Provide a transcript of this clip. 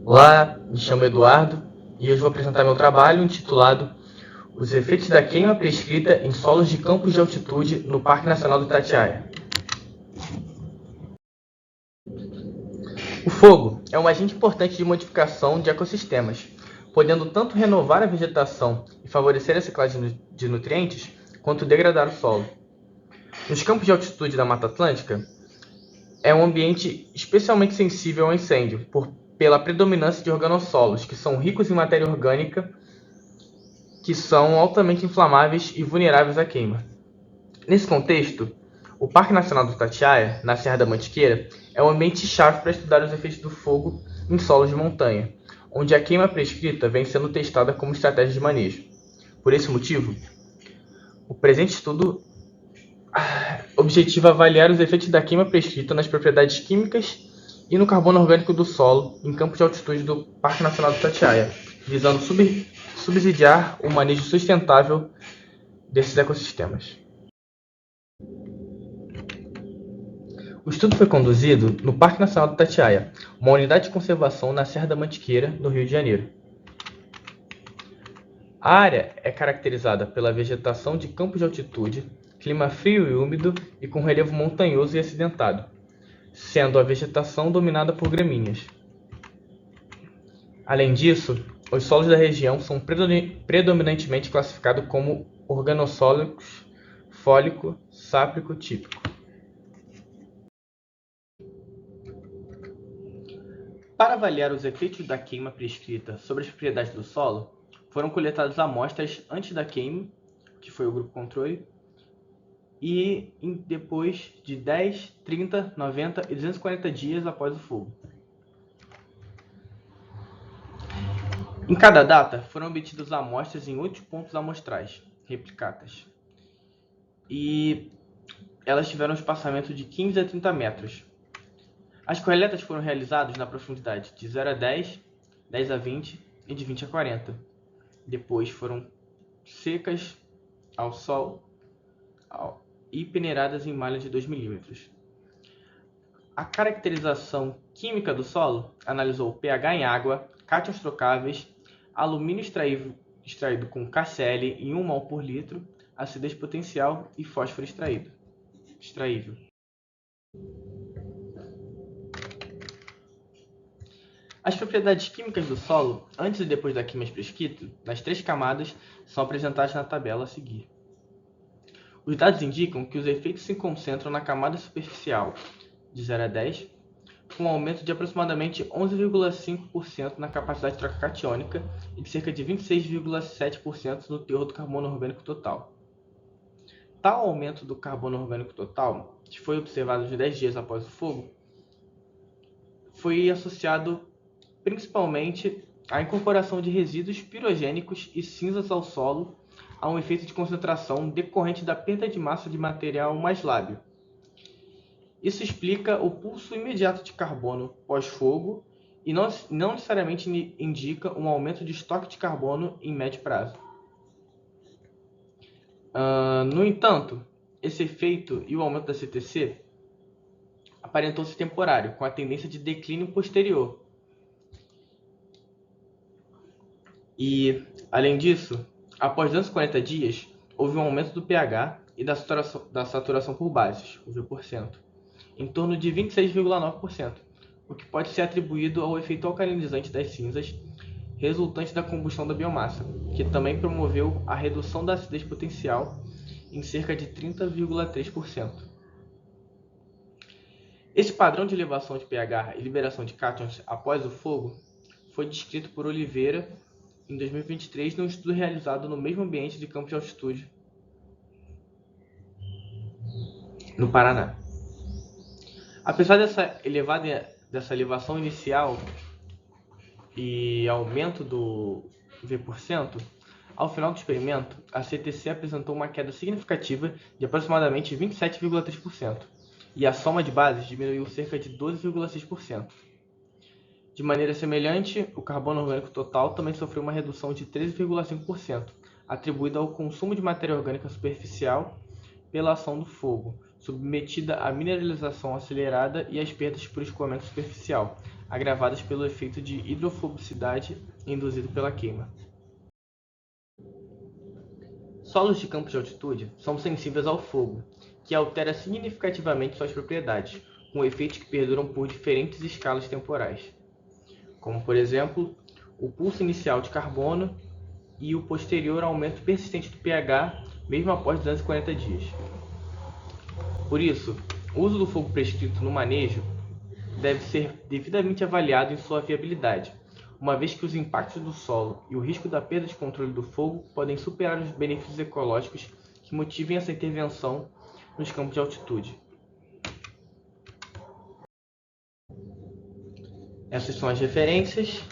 Olá, me chamo Eduardo e hoje vou apresentar meu trabalho intitulado Os efeitos da queima prescrita em solos de campos de altitude no Parque Nacional do Itatiaia. O fogo é um agente importante de modificação de ecossistemas, podendo tanto renovar a vegetação e favorecer a reciclagem de nutrientes, quanto degradar o solo. Nos campos de altitude da Mata Atlântica, é um ambiente especialmente sensível ao incêndio, pela predominância de organossolos, que são ricos em matéria orgânica, que são altamente inflamáveis e vulneráveis à queima. Nesse contexto, o Parque Nacional do Itatiaia, na Serra da Mantiqueira, é um ambiente-chave para estudar os efeitos do fogo em solos de montanha, onde a queima prescrita vem sendo testada como estratégia de manejo. Por esse motivo, o presente estudo objetiva avaliar os efeitos da queima prescrita nas propriedades químicas e no carbono orgânico do solo em campos de altitude do Parque Nacional do Itatiaia, visando subsidiar o manejo sustentável desses ecossistemas. O estudo foi conduzido no Parque Nacional do Itatiaia, uma unidade de conservação na Serra da Mantiqueira, no Rio de Janeiro. A área é caracterizada pela vegetação de campos de altitude, clima frio e úmido e com relevo montanhoso e acidentado, sendo a vegetação dominada por gramíneas. Além disso, os solos da região são predominantemente classificados como organossólicos, fólico, sáprico típico. Para avaliar os efeitos da queima prescrita sobre as propriedades do solo, foram coletadas amostras antes da queima, que foi o grupo controle, e depois de 10, 30, 90 e 240 dias após o fogo. Em cada data, foram obtidas amostras em 8 pontos amostrais, replicatas, e elas tiveram um espaçamento de 15 a 30 metros. As coletas foram realizadas na profundidade de 0 a 10, 10 a 20 e de 20 a 40. Depois foram secas ao sol e peneiradas em malha de 2 milímetros. A caracterização química do solo analisou o pH em água, cátions trocáveis, alumínio extraído com KCl em 1 mol por litro, acidez potencial e fósforo extraível. As propriedades químicas do solo, antes e depois da queima prescrita, nas 3 camadas, são apresentadas na tabela a seguir. Os dados indicam que os efeitos se concentram na camada superficial, de 0 a 10, com um aumento de aproximadamente 11,5% na capacidade de troca catiônica e de cerca de 26,7% no teor do carbono orgânico total. Tal aumento do carbono orgânico total, que foi observado nos 10 dias após o fogo, foi associado principalmente à incorporação de resíduos pirogênicos e cinzas ao solo, a um efeito de concentração decorrente da perda de massa de material mais lábil. Isso explica o pulso imediato de carbono pós-fogo e não necessariamente indica um aumento de estoque de carbono em médio prazo. No entanto, esse efeito e o aumento da CTC aparentou-se temporário, com a tendência de declínio posterior. E, além disso, após 240 dias, houve um aumento do pH e da saturação por bases, o V%, em torno de 26,9%, o que pode ser atribuído ao efeito alcalinizante das cinzas resultante da combustão da biomassa, que também promoveu a redução da acidez potencial em cerca de 30,3%. Esse padrão de elevação de pH e liberação de cátions após o fogo foi descrito por Oliveira em 2023 num estudo realizado no mesmo ambiente de campos de altitude no Paraná. Apesar dessa elevação inicial e aumento do V%, ao final do experimento, a CTC apresentou uma queda significativa de aproximadamente 27,3%, e a soma de bases diminuiu cerca de 12,6%. De maneira semelhante, o carbono orgânico total também sofreu uma redução de 13,5%, atribuída ao consumo de matéria orgânica superficial pela ação do fogo, submetida à mineralização acelerada e às perdas por escoamento superficial, agravadas pelo efeito de hidrofobicidade induzido pela queima. Solos de campos de altitude são sensíveis ao fogo, que altera significativamente suas propriedades, com efeitos que perduram por diferentes escalas temporais, como, por exemplo, o pulso inicial de carbono e o posterior aumento persistente do pH, mesmo após 240 dias. Por isso, o uso do fogo prescrito no manejo deve ser devidamente avaliado em sua viabilidade, uma vez que os impactos do solo e o risco da perda de controle do fogo podem superar os benefícios ecológicos que motivem essa intervenção nos campos de altitude. Essas são as referências.